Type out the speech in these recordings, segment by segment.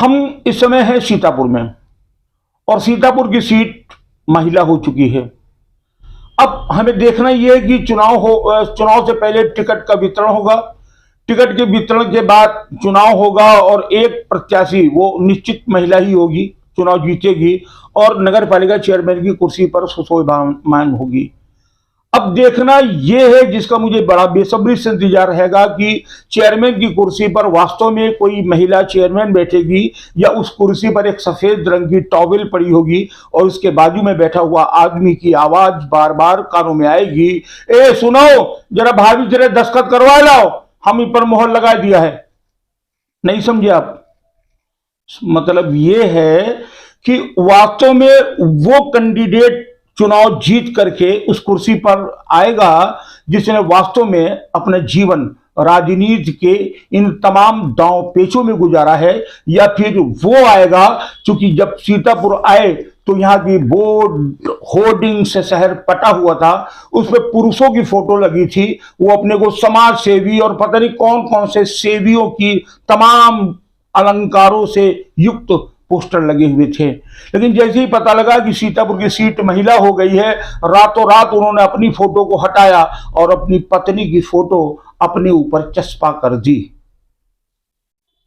हम इस समय हैं सीतापुर में और सीतापुर की सीट महिला हो चुकी है। अब हमें देखना यह है कि चुनाव से पहले टिकट का वितरण होगा, टिकट के वितरण के बाद चुनाव होगा और एक प्रत्याशी, वो निश्चित महिला ही होगी, चुनाव जीतेगी और नगर पालिका चेयरमैन की कुर्सी पर सुशोभामान होगी। अब देखना यह है, जिसका मुझे बड़ा बेसब्री से इंतजार रहेगा, कि चेयरमैन की कुर्सी पर वास्तव में कोई महिला चेयरमैन बैठेगी या उस कुर्सी पर एक सफेद रंग की टॉवेल पड़ी होगी और उसके बाजू में बैठा हुआ आदमी की आवाज बार बार कानों में आएगी, ए सुनो जरा भाभी जरा दस्तखत करवा लाओ, हम इन पर मोहर लगा दिया है। नहीं समझे आप? मतलब यह है कि वास्तव में वो कैंडिडेट चुनाव जीत करके उस कुर्सी पर आएगा जिसने वास्तव में अपना जीवन राजनीति के इन तमाम दांव पेचों में गुजारा है, या फिर वो आएगा क्योंकि जब सीतापुर आए तो यहाँ की बोर्ड होर्डिंग से शहर पटा हुआ था, उसमें पुरुषों की फोटो लगी थी, वो अपने को समाज सेवी और पता नहीं कौन कौन से सेवियों की तमाम अलंकारों से युक्त पोस्टर लगे हुए थे। लेकिन जैसे ही पता लगा कि सीतापुर की सीट महिला हो गई है, रातों रात उन्होंने अपनी फोटो को हटाया और अपनी पत्नी की फोटो अपने ऊपर चस्पा कर दी।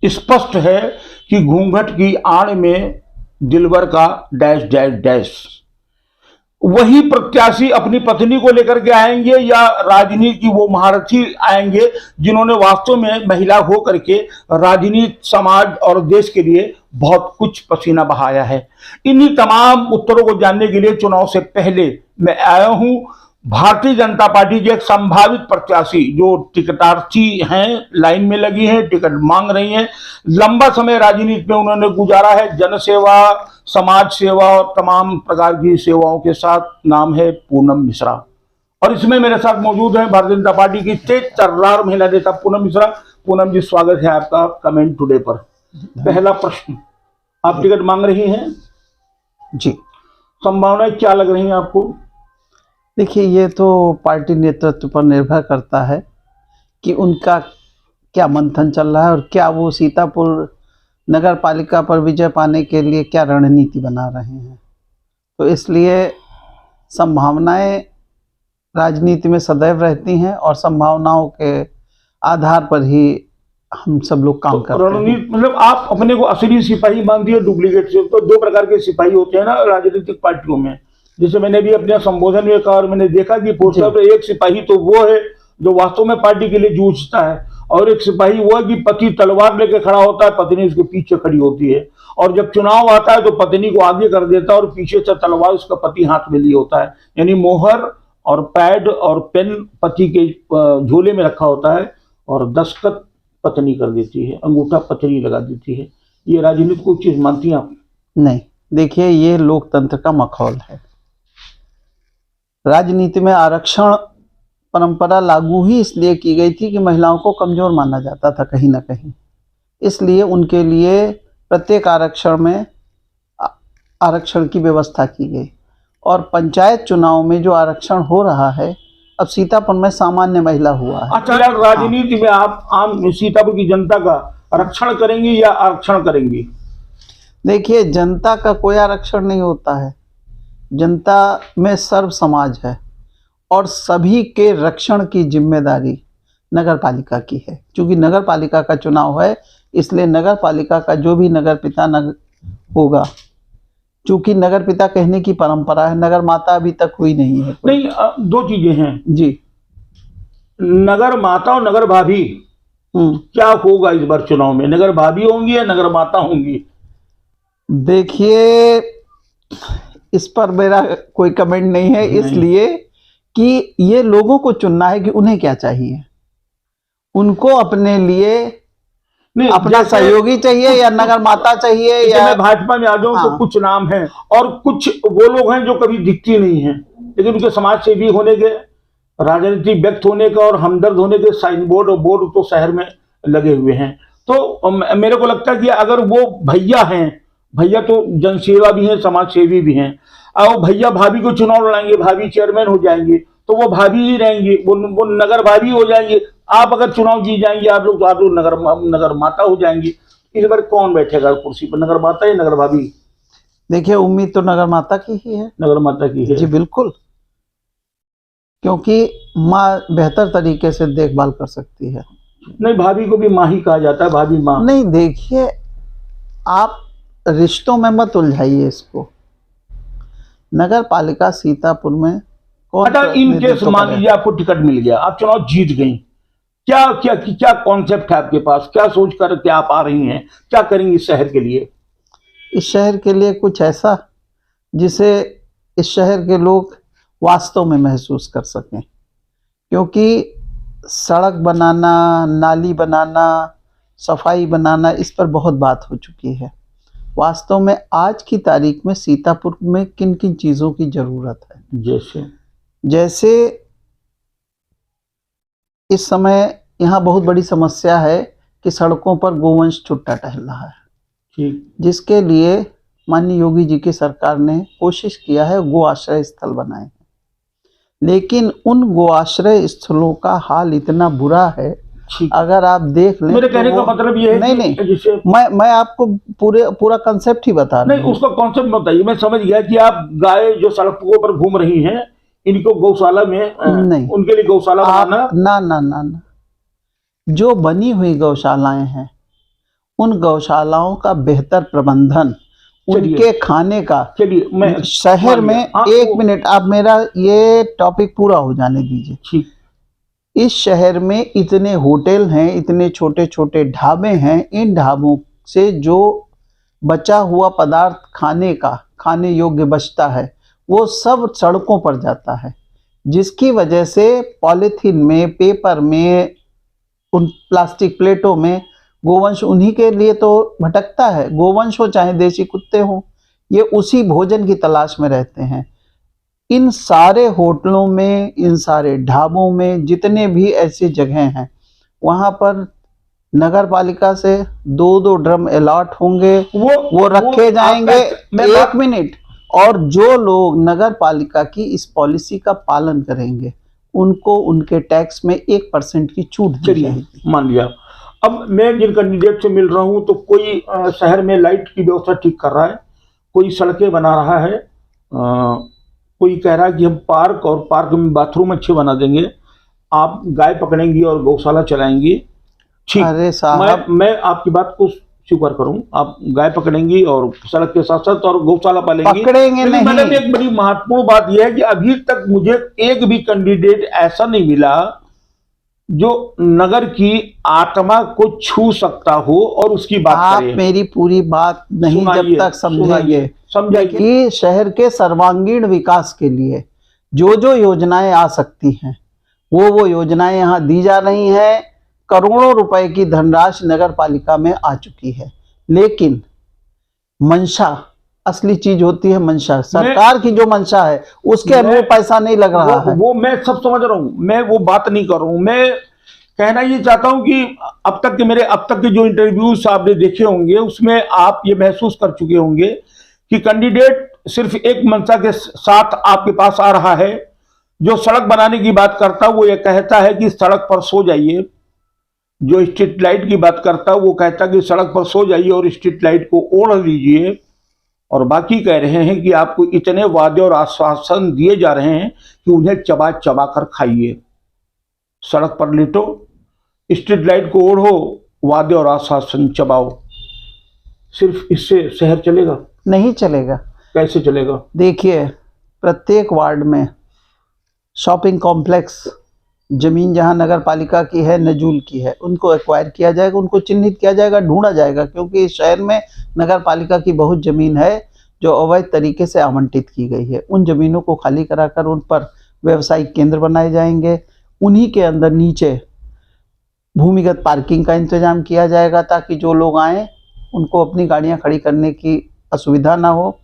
स्पष्ट है कि घूंघट की आड़ में दिलवर का डैश डैश डैश। वही प्रत्याशी अपनी पत्नी को लेकर के आएंगे या राजनीति की वो महारथी आएंगे जिन्होंने वास्तव में महिला हो करके राजनीति, समाज और देश के लिए बहुत कुछ पसीना बहाया है। इन्हीं तमाम उत्तरों को जानने के लिए चुनाव से पहले मैं आया हूं। भारतीय जनता पार्टी के एक संभावित प्रत्याशी जो टिकटार्थी हैं, लाइन में लगी हैं, टिकट मांग रही हैं, लंबा समय राजनीति में उन्होंने गुजारा है, जनसेवा, समाज सेवा और तमाम प्रकार की सेवाओं के साथ। नाम है पूनम मिश्रा और इसमें मेरे साथ मौजूद है भारतीय जनता पार्टी की तेज तर्रार महिला नेता पूनम मिश्रा। पूनम जी, स्वागत है आपका कमेंट टुडे पर। पहला प्रश्न, आप टिकट मांग रही हैं जी, संभावनाएं क्या लग रही हैं आपको? देखिए, ये तो पार्टी नेतृत्व पर निर्भर करता है कि उनका क्या मंथन चल रहा है और क्या वो सीतापुर नगर पालिका पर विजय पाने के लिए क्या रणनीति बना रहे हैं। तो इसलिए संभावनाएं राजनीति में सदैव रहती हैं और संभावनाओं के आधार पर ही हम सब लोग काम करते हैं। रणनीति मतलब आप अपने को असली सिपाही मानती है डुप्लीकेट से? तो दो प्रकार के सिपाही होते हैं ना राजनीतिक पार्टियों में, जैसे मैंने भी अपने संबोधन में कहा और मैंने देखा कि पोस्टर पर एक सिपाही तो वो है जो वास्तव में पार्टी के लिए जूझता है, और एक सिपाही वो है कि पति तलवार लेके खड़ा होता है, पत्नी उसके पीछे खड़ी होती है, और जब चुनाव आता है तो पत्नी को आगे कर देता है और पीछे से तलवार उसका पति हाथ में लिए होता है। यानी मोहर और पैड और पेन पति के झोले में रखा होता है और दस्तखत पत्नी कर देती है, अंगूठा पत्नी लगा देती है। ये राजनीति को चीज मानती हैं आप? नहीं, देखिए, ये लोकतंत्र का मखौल है। राजनीति में आरक्षण परंपरा लागू ही इसलिए की गई थी कि महिलाओं को कमजोर माना जाता था कहीं ना कहीं, इसलिए उनके लिए प्रत्येक आरक्षण में आरक्षण की व्यवस्था की गई। और पंचायत चुनाव में जो आरक्षण हो रहा है, अब सीतापुर में सामान्य महिला हुआ है। अच्छा, राजनीति में आप आम सीतापुर की जनता का आरक्षण करेंगी या आरक्षण करेंगी? देखिए, जनता का कोई आरक्षण नहीं होता है, जनता में सर्व समाज है और सभी के रक्षण की जिम्मेदारी नगर पालिका की है। क्योंकि नगर पालिका का चुनाव है, इसलिए नगर पालिका का जो भी नगर पिता होगा, चूंकि नगर पिता कहने की परंपरा है, नगर माता अभी तक हुई नहीं है। नहीं, दो चीजें हैं जी, नगर माता और नगर भाभी। क्या होगा इस बार चुनाव में? नगर भाभी होंगी या नगर माता होंगी? देखिए, इस पर मेरा कोई कमेंट नहीं है, इसलिए कि ये लोगों को चुनना है कि उन्हें क्या चाहिए। उनको अपने लिए अपना सहयोगी चाहिए या नगर माता चाहिए, या मैं भाजपा में आ जाऊं तो कुछ नाम हैं और कुछ वो लोग हैं जो कभी दिखती नहीं हैं, लेकिन उनके समाज सेवी होने के, राजनीतिक व्यक्त होने का और हमदर्द होने के साइन बोर्ड और बोर्ड तो शहर में लगे हुए हैं। तो मेरे को लगता है कि अगर वो भैया हैं, भैया तो जनसेवा भी हैं, समाज सेवी भी हैं, और भैया भाभी को चुनाव लड़ाएंगे, भाभी चेयरमैन हो जाएंगे, तो वो भाभी ही रहेंगी, वो नगर भाभी हो जाएंगे। आप अगर चुनाव जीत जाएंगे आप लोग, तो आप लोग नगर माता हो जाएंगी। इस बार कौन बैठेगा कुर्सी पर, नगर माता या नगर भाभी? देखिए, उम्मीद तो नगर माता की ही है। नगर माता की है जी बिल्कुल, क्योंकि माँ बेहतर तरीके से देखभाल कर सकती है। नहीं, भाभी को भी माँ ही कहा जाता है, भाभी माँ। नहीं, देखिए, आप रिश्तों में मत उलझाइए इसको। नगर पालिका सीतापुर में कौन अच्छा, इन केस नेतृत्व मान करे? लीजिए आपको टिकट मिल गया, आप चुनाव जीत गई, क्या क्या क्या कॉन्सेप्ट है आपके पास, क्या सोच कर क्या आप आ रही हैं, क्या करेंगी इस शहर के लिए? इस शहर के लिए कुछ ऐसा जिसे इस शहर के लोग वास्तव में महसूस कर सकें, क्योंकि सड़क बनाना, नाली बनाना, सफाई बनाना, इस पर बहुत बात हो चुकी है। वास्तव में आज की तारीख में सीतापुर में किन किन चीज़ों की ज़रूरत है? जैसे इस समय यहाँ बहुत बड़ी समस्या है कि सड़कों पर गोवंश छुट्टा टहल रहा है, ठीक, जिसके लिए माननीय योगी जी की सरकार ने कोशिश किया है गो आश्रय स्थल बनाए हैं। लेकिन उन गो आश्रय स्थलों का हाल इतना बुरा है, अगर आप देख लें। मेरे कहने का मतलब ये है नहीं, कि जिसे मैं आपको पूरा कंसेप्ट ही बता रहा हूं। नहीं, उसका कॉन्सेप्ट बताइए। मैं समझ गया कि आप गाय जो सड़कों पर घूम रही हैं, इनको गौशाला में नहीं, उनके लिए गौशाला बनाना। ना ना ना ना, जो बनी हुई गौशालाएं हैं, उन गौशालाओं का बेहतर प्रबंधन, उनके खाने का। चलिए, मैं शहर में एक मिनट, आप मेरा ये टॉपिक पूरा हो जाने दीजिए। ठीक, इस शहर में इतने होटल हैं, इतने छोटे छोटे ढाबे हैं, इन ढाबों से जो बचा हुआ पदार्थ खाने योग्य बचता है, वो सब सड़कों पर जाता है, जिसकी वजह से पॉलीथीन में, पेपर में, उन प्लास्टिक प्लेटों में गोवंश उन्हीं के लिए तो भटकता है। गोवंश हो चाहे देसी कुत्ते हों, ये उसी भोजन की तलाश में रहते हैं। इन सारे होटलों में, इन सारे ढाबों में, जितने भी ऐसी जगह हैं, वहाँ पर नगर पालिका से 2-2 ड्रम अलॉट होंगे, वो रखे जाएंगे। एक मिनट, और जो लोग नगर पालिका की इस पॉलिसी का पालन करेंगे, उनको उनके टैक्स में 1% की छूट दी जाएगी। मान लिया। अब मैं जिन कैंडिडेट से मिल रहा हूं, तो कोई शहर में लाइट की व्यवस्था ठीक कर रहा है, कोई सड़कें बना रहा है, कोई कह रहा है कि हम पार्क में बाथरूम अच्छे बना देंगे, आप गाय पकड़ेंगी और गौशाला चलाएंगी। ठीक, अरे साहब, मैं आपकी बात को स्वीकार करूं, आप गाय पकड़ेंगी और सड़क के साथ साथ और गौशाला पालेंगी। पकड़ेंगे नहीं। मैंने एक बड़ी महत्वपूर्ण बात यह है कि अभी तक मुझे एक भी कैंडिडेट ऐसा नहीं मिला जो नगर की आत्मा को छू सकता हो और उसकी बात करे। आप मेरी पूरी बात नहीं जब तक समझेंगे कि शहर के सर्वांगीण विकास के लिए जो जो योजनाएं आ सकती हैं, वो योजनाएं यहाँ दी जा रही हैं। करोड़ों रुपए की धनराशि नगर पालिका में आ चुकी है, लेकिन मंशा, असली चीज होती है मंशा, सरकार की जो मंशा है उसके अनुरूप पैसा नहीं लग रहा है। वो मैं सब समझ रहा हूं, मैं वो बात नहीं कर रहा हूं। मैं कहना ये चाहता हूं कि अब तक के जो इंटरव्यूज आपने देखे होंगे, उसमें आप ये महसूस कर चुके होंगे कि कैंडिडेट सिर्फ एक मंशा के साथ आपके पास आ रहा है। जो सड़क बनाने की बात करता है वो ये कहता है कि सड़क पर सो जाइए, जो स्ट्रीट लाइट की बात करता है वो कहता है कि सड़क पर सो जाइए और स्ट्रीट लाइट को ओढ़ लीजिए, और बाकी कह रहे हैं कि आपको इतने वादे और आश्वासन दिए जा रहे हैं कि उन्हें चबा चबा कर खाइए। सड़क पर लेटो, स्ट्रीट लाइट को ओढ़ो, वादे और आश्वासन चबाओ। सिर्फ इससे शहर चलेगा? नहीं चलेगा। कैसे चलेगा? देखिए, प्रत्येक वार्ड में शॉपिंग कॉम्प्लेक्स, जमीन जहां नगर पालिका की है, नजूल की है, उनको एक्वायर किया जाएगा, उनको चिन्हित किया जाएगा, ढूंढा जाएगा, क्योंकि इस शहर में नगर पालिका की बहुत जमीन है जो अवैध तरीके से आवंटित की गई है। उन जमीनों को खाली कराकर उन पर व्यवसायिक केंद्र बनाए जाएंगे। उन्हीं के अंदर नीचे भूमिगत पार्किंग का इंतजाम किया जाएगा, ताकि जो लोग आए उनको अपनी गाड़ियां खड़ी करने की असुविधा ना हो,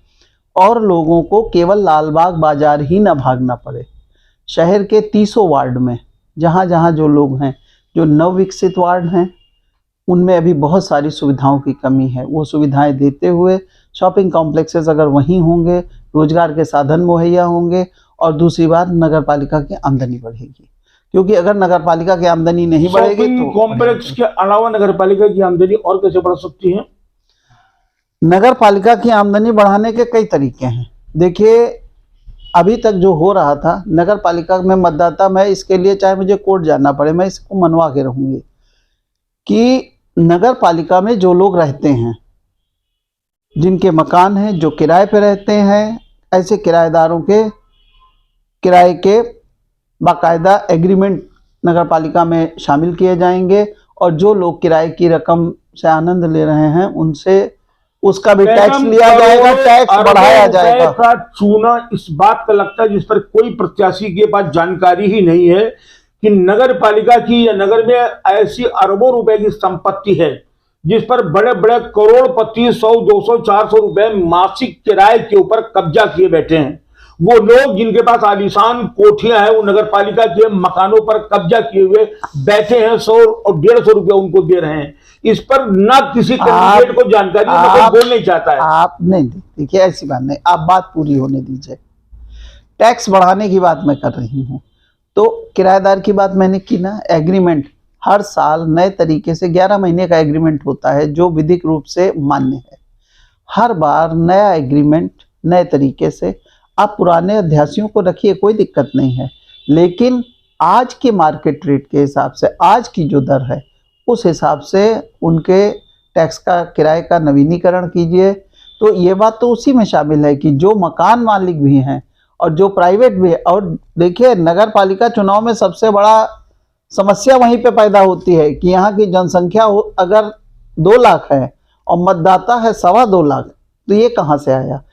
और लोगों को केवल लालबाग बाजार ही ना भागना पड़े। शहर के 30 वार्ड में जहाँ जहाँ जो लोग हैं, जो नवविकसित वार्ड हैं, उनमें अभी बहुत सारी सुविधाओं की कमी है। वो सुविधाएं देते हुए शॉपिंग कॉम्प्लेक्सेस अगर वहीं होंगे, रोजगार के साधन मुहैया होंगे, और दूसरी बात, नगर पालिका की आमदनी बढ़ेगी। क्योंकि अगर नगर पालिका की आमदनी नहीं बढ़ेगी तो कॉम्प्लेक्स के अलावा नगर पालिका की आमदनी और कैसे बढ़ सकती है? नगर पालिका की आमदनी बढ़ाने के कई तरीके हैं। देखिए, अभी तक जो हो रहा था, नगर पालिका में मतदाता, मैं इसके लिए चाहे मुझे कोर्ट जाना पड़े, मैं इसको मनवा के रहूंगी कि नगर पालिका में जो लोग रहते हैं, जिनके मकान हैं, जो किराए पे रहते हैं, ऐसे किराएदारों के किराए के बाकायदा एग्रीमेंट नगर पालिका में शामिल किए जाएंगे, और जो लोग किराए की रकम से आनंद ले रहे हैं उनसे उसका भी टैक्स लिया जाएगा, टैक्स बढ़ाया जाएगा। का चूना इस बात का लगता है जिस पर कोई प्रत्याशी के पास जानकारी ही नहीं है कि नगर पालिका की या नगर में ऐसी अरबों रुपए की संपत्ति है जिस पर बड़े बड़े करोड़पति 100, 200, 400 रुपए मासिक किराए के ऊपर कब्जा किए बैठे हैं। वो लोग जिनके पास आलीशान कोठियां हैं, वो नगर पालिका के मकानों पर कब्जा किए हुए बैठे हैं, 100 और 150 रुपए उनको दे रहे हैं। इस पर ना किसी कैंडिडेट को जानकारी, मतलब बोल नहीं चाहता है। आप नहीं, देखिए ऐसी बात नहीं, आप बात पूरी होने दीजिए। टैक्स बढ़ाने की बात मैं कर रही हूँ, तो किराएदार की बात मैंने की ना। एग्रीमेंट हर साल नए तरीके से 11 महीने का एग्रीमेंट होता है जो विधिक रूप से मान्य है। हर बार नया एग्रीमेंट नए तरीके से, आप पुराने अध्यासियों को रखिए, कोई दिक्कत नहीं है, लेकिन आज के मार्केट रेट के हिसाब से, आज की जो दर है उस हिसाब से उनके टैक्स का, किराए का नवीनीकरण कीजिए। तो ये बात तो उसी में शामिल है कि जो मकान मालिक भी हैं और जो प्राइवेट भी है। और देखिए, नगर पालिका चुनाव में सबसे बड़ा समस्या वहीं पे पैदा होती है कि यहाँ की जनसंख्या अगर 2 लाख है और मतदाता है 2.25 लाख, तो ये कहाँ से आया?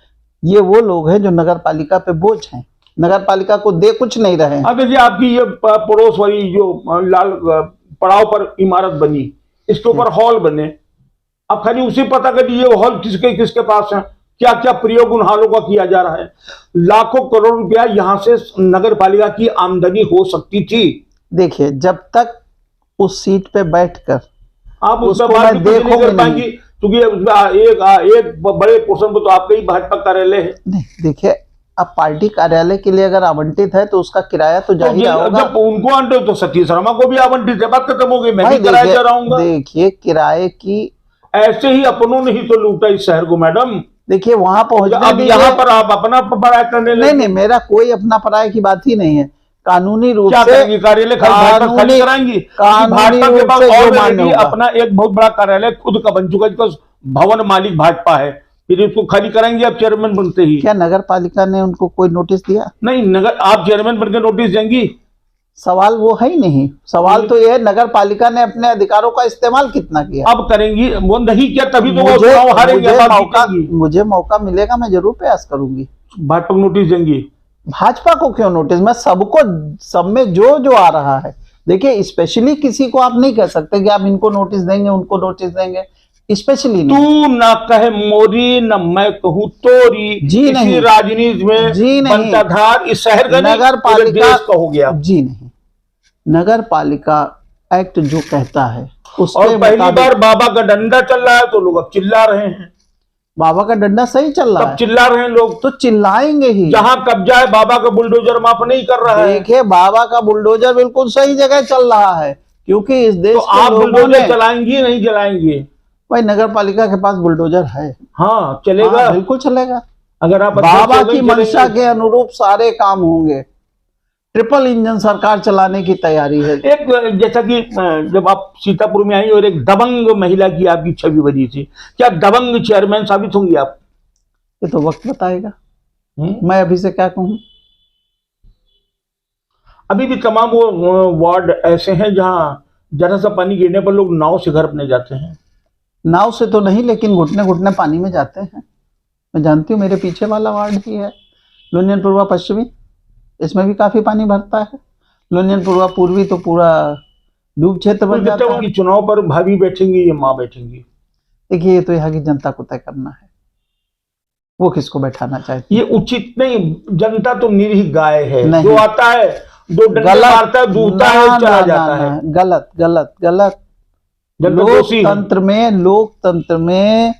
ये वो लोग हैं जो नगर पालिका पे बोझ हैं, नगर पालिका को दे कुछ नहीं रहे हैं। अब देखिए, आपकी ये पड़ोस वाली जो लाल पड़ाव पर इमारत बनी, इसके ऊपर हॉल बने, अब खाली उसी पता करिए ये हॉल किसके किसके पास है, क्या क्या प्रयोग उन हॉलों का किया जा रहा है। लाखों करोड़ रुपया यहां से नगर पालिका की आमदनी हो सकती थी। देखिए, जब तक उस सीट पे बैठकर आप उसको बात भी कुछ नहीं कर पाएंगी, क्योंकि एक बड़े पोर्शन पर तो आपका ही भाजपा कार्यालय है। नहीं, देखिए, अब पार्टी कार्यालय के लिए अगर आवंटित है तो उसका किराया तो जाहिर होगा। जब उनको आवंटित तो सतीश शर्मा को भी आवंटित है, बात खत्म हो गई, मैं भी किराया जा रहा। देखिए, किराए की ऐसे ही अपनों ने ही तो लूटा इस शहर को मैडम। देखिए, वहां पहुंचने, अब यहाँ पर आप अपना पराया करने लगे। नहीं, मेरा कोई अपना पराया की बात ही नहीं है। कानूनी रूप से कार्यालय खाली कराएंगी, भाजपा के पास ऑलरेडी अपना एक बहुत बड़ा कार्यालय खुद का बन चुका है, जिसका भवन मालिक भाजपा है, फिर इसको खाली कराएंगे आप चेयरमैन बनते ही। क्या नगर पालिका ने उनको कोई नोटिस दिया? नहीं, नगर आप चेयरमैन बनकर नोटिस देंगी? सवाल वो है ही नहीं। सवाल तो ये है, नगर पालिका ने अपने अधिकारों का इस्तेमाल कितना किया? अब करेंगी, वो नहीं किया तभी तो वो चुनाव हारेंगे। मुझे मौका मिलेगा, मैं जरूर प्रयास करूंगी। भाजपा को नोटिस देंगी? भाजपा को क्यों नोटिस, मैं सबको, सब में जो आ रहा है। देखिए, स्पेशली किसी को आप नहीं कह सकते कि आप इनको नोटिस देंगे, उनको नोटिस देंगे, स्पेशली तू ना कहे मोरी न मैं कहूँ तोरी। जी नहीं, राजनीति में जी नहीं, बनताधार इस शहर का नगर पालिका का हो गया। जी नहीं, नगर पालिका एक्ट जो कहता है उसके और पहली बार बाबा का डंडा चल रहा है तो लोग अब चिल्ला रहे हैं। बाबा का डंडा सही चल रहा है, चिल्ला रहे हैं लोग, तो चिल्लाएंगे ही। जहां कब्जा है बाबा का बुलडोजर माफ नहीं कर रहा है। देखिए, बाबा का बुलडोजर बिल्कुल सही जगह चल रहा है, क्योंकि इस देश तो के आप लोगों बुलडोजर चलाएंगे नहीं चलाएंगे? भाई, नगर पालिका के पास बुलडोजर है। हाँ, चलेगा। हाँ, बिल्कुल चलेगा। अगर आप बाबा की मंशा के अनुरूप सारे काम होंगे। ट्रिपल इंजन सरकार चलाने की तैयारी है। एक जैसा कि जब आप सीतापुर में आई और एक दबंग महिला की आपकी छवि बनी थी, क्या दबंग चेयरमैन साबित होंगी आप? ये तो वक्त बताएगा। मैं अभी से क्या कहूं। अभी भी तमाम वो वार्ड ऐसे हैं जहां जरा सा पानी गिरने पर लोग नाव से घर अपने जाते हैं। नाव से तो नहीं, लेकिन घुटने घुटने पानी में जाते हैं। मैं जानती हूँ, मेरे पीछे वाला वार्ड भी है, लुनियन पूर्वा पश्चिमी, इसमें भी काफी पानी भरता है। लुनियन पूर्वा पूर्वी तो पूरा डूब क्षेत्र बन जाता है। चुनाव पर भाभी बैठेंगी या माँ बैठेंगी? देखिए, ये तो यहाँ की जनता को तय करना है, वो किसको बैठाना चाहती है। ये उचित नहीं, जनता तो निरीह गाय है, जो आता है दो डंडे मारता है, दूता है, चला जाता है। गलत गलत गलत। लोकतंत्र में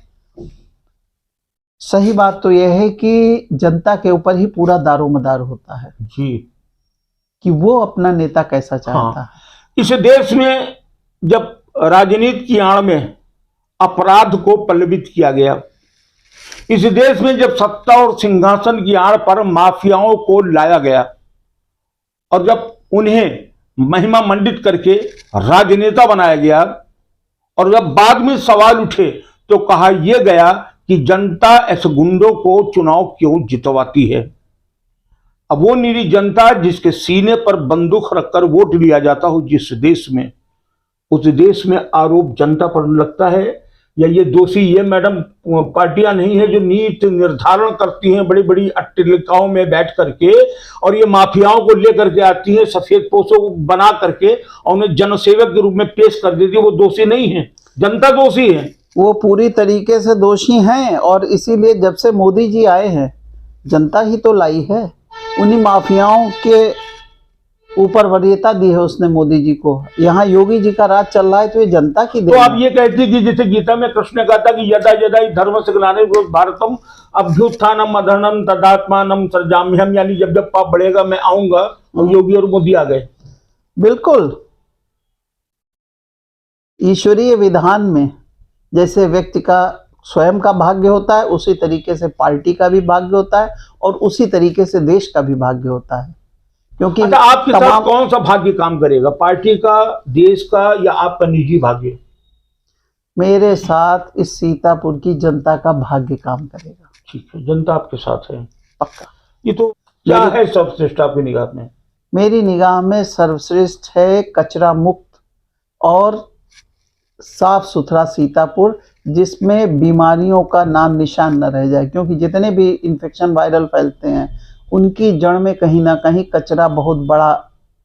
सही बात तो यह है कि जनता के ऊपर ही पूरा दारोमदार होता है। जी। कि वो अपना नेता कैसा चाहता हाँ, इस देश में जब राजनीति की आड़ में अपराध को पल्लवित किया गया, इस देश में जब सत्ता और सिंहासन की आड़ पर माफियाओं को लाया गया और जब उन्हें महिमा मंडित करके राजनेता बनाया गया और जब बाद में सवाल उठे तो कहा यह गया कि जनता ऐसे गुंडों को चुनाव क्यों जितवाती है। अब वो निरी जनता जिसके सीने पर बंदूक रखकर वोट लिया जाता हो जिस देश में, उस देश में आरोप जनता पर लगता है या ये दोषी ये मैडम पार्टियां नहीं है जो नीति निर्धारण करती हैं बड़ी बड़ी अट्टलिकाओं में बैठ करके और ये माफियाओं को लेकर के आती हैं सफेद पोशों को बना करके और उन्हें जनसेवक के रूप में पेश कर देती है, वो दोषी नहीं है, जनता दोषी है। वो पूरी तरीके से दोषी हैं और इसीलिए जब से मोदी जी आए हैं जनता ही तो लाई है, उन्हीं माफियाओं के ऊपर वरीयता दी है उसने मोदी जी को। यहाँ योगी जी का राज चल रहा है तो ये जनता की देन तो है। आप ये कहती कि जैसे गीता में कृष्ण ने कहा था कि यदा यदा हि धर्मस्य ग्लानिर्भवति भारतम अभ्युत्थानम अधर्मम तदात्मानं सृजाम्यहम्, यानी जब जब पाप बढ़ेगा मैं आऊंगा, और योगी और मोदी आ गए। बिल्कुल, ईश्वरीय विधान में जैसे व्यक्ति का स्वयं का भाग्य होता है उसी तरीके से पार्टी का भी भाग्य होता है और उसी तरीके से देश का भी भाग्य होता है। क्योंकि अच्छा, आपके साथ कौन सा भाग्य काम करेगा, पार्टी का, देश का या आपका निजी भाग्य? मेरे साथ इस सीतापुर की जनता का भाग्य काम करेगा। ठीक है, जनता आपके साथ है पक्का। ये तो क्या है सर्वश्रेष्ठ आपकी निगाह में? मेरी निगाह में सर्वश्रेष्ठ है कचरा मुक्त और साफ सुथरा सीतापुर, जिसमें बीमारियों का नाम निशान न रह जाए। क्योंकि जितने भी इन्फेक्शन वायरल फैलते हैं उनकी जड़ में कहीं ना कहीं कचरा बहुत बड़ा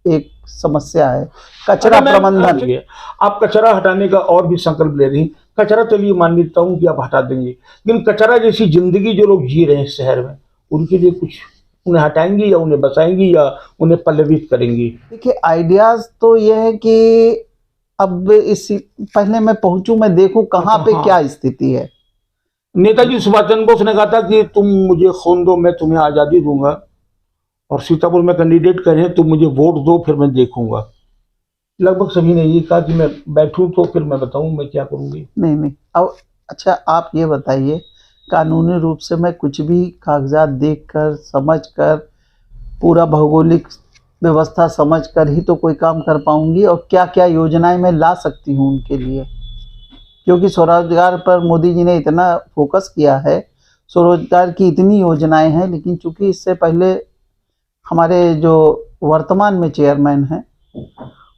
एक समस्या है। कचरा प्रबंधन, आप कचरा हटाने का और भी संकल्प ले रही, कचरा चलिए मान लेता हूँ कि आप हटा देंगे, लेकिन कचरा जैसी जिंदगी जो लोग जी रहे हैं शहर में, उनके लिए कुछ उन्हें हटाएंगी या उन्हें बचाएंगी या उन्हें पल्लवित करेंगी? देखिए आइडियाज तो ये है कि अब इस पहले मैं पहुंचूं, मैं देखूं कहाँ पे क्या स्थिति है। नेताजी सुभाष चंद्र बोस ने कहा था कि तुम मुझे खून दो मैं तुम्हें आजादी दूंगा, और सीतापुर में कैंडिडेट करें तुम मुझे वोट दो फिर मैं देखूंगा। लगभग सभी ने ये कहा कि मैं बैठूं तो फिर मैं बताऊं मैं क्या करूंगी। नहीं अब अच्छा आप ये बताइए, कानूनी रूप से मैं कुछ भी कागजात देखकर समझकर पूरा भौगोलिक व्यवस्था समझकर ही तो कोई काम कर पाऊंगी, और क्या क्या योजनाएं मैं ला सकती हूं उनके लिए। क्योंकि स्वरोजगार पर मोदी जी ने इतना फोकस किया है, स्वरोजगार की इतनी योजनाएं हैं, लेकिन चूंकि इससे पहले हमारे जो वर्तमान में चेयरमैन हैं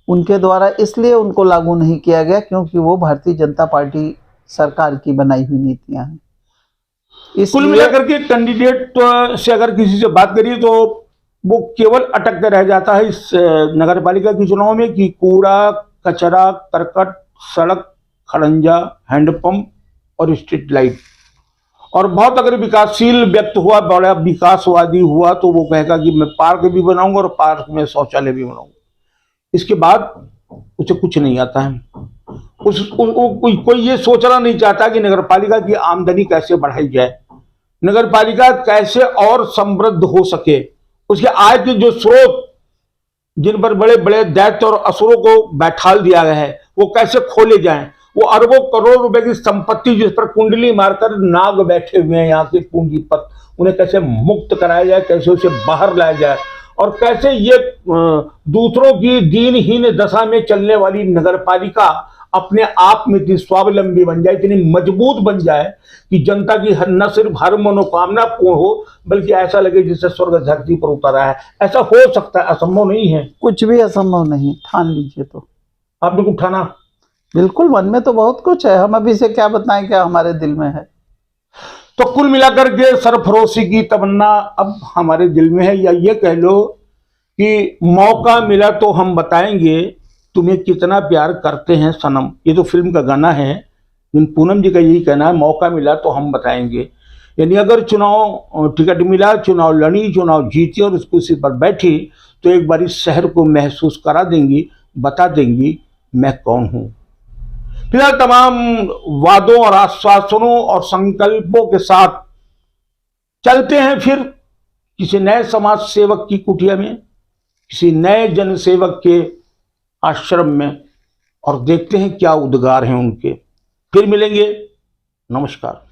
उनके द्वारा इसलिए उनको लागू नहीं किया गया क्योंकि वो भारतीय जनता पार्टी सरकार की बनाई हुई नीतियां हैं। कुल मिलाकर के कैंडिडेट से अगर किसी से बात करिए तो वो केवल अटकते रह जाता है इस नगर पालिका के चुनाव में कि कूड़ा कचरा करकट सड़क खड़ंजा हैंडपंप और स्ट्रीट लाइट, और बहुत अगर विकासशील व्यक्ति हुआ बड़ा विकासवादी हुआ तो वो कहेगा कि मैं पार्क भी बनाऊंगा और पार्क में शौचालय भी बनाऊंगा। इसके बाद उसे कुछ नहीं आता है। कोई ये सोचना नहीं चाहता कि नगर पालिका की आमदनी कैसे बढ़ाई जाए, नगर पालिका कैसे और समृद्ध हो सके, उसके आय के जो स्रोत जिन पर बड़े बड़े दैत्य और असुरों को बैठाल दिया गया है वो कैसे खोले जाएं। वो अरबों करोड़ रुपए की संपत्ति जिस पर कुंडली मारकर नाग बैठे हुए हैं यहाँ के पूंजीपत, उन्हें कैसे मुक्त कराया जाए, कैसे उसे बाहर लाया जाए, और कैसे ये दूसरों की दीनहीन दशा में चलने वाली नगर पालिका अपने आप में इतनी स्वावलंबी बन जाए, इतनी मजबूत बन जाए कि जनता की न सिर्फ हर मनोकामना पूर्ण हो बल्कि ऐसा लगे जिससे स्वर्ग धरती पर उतरा है। ऐसा हो सकता है, असंभव नहीं है। कुछ भी असंभव नहीं, ठान लीजिए। तो आपने कुछ ठाना? बिल्कुल, मन में तो बहुत कुछ है, हम अभी से क्या बताएं क्या हमारे दिल में है। तो कुल मिलाकर के सरफरोशी की तमन्ना अब हमारे दिल में है, या ये कह लो कि मौका मिला तो हम बताएंगे तुम्हें कितना प्यार करते हैं सनम। ये तो फिल्म का गाना है, लेकिन पूनम जी का यही कहना है मौका मिला तो हम बताएंगे। यानी अगर चुनाव टिकट मिला, चुनाव लड़ी, चुनाव जीती और उस कुर्सी पर बैठी तो एक बार इस शहर को महसूस करा देंगी, बता देंगी मैं कौन हूं। फिलहाल तमाम वादों और आश्वासनों और संकल्पों के साथ चलते हैं फिर किसी नए समाज सेवक की कुटिया में। किसी नए जनसेवक के आश्रम में और देखते हैं क्या उद्गार हैं उनके। फिर मिलेंगे। नमस्कार।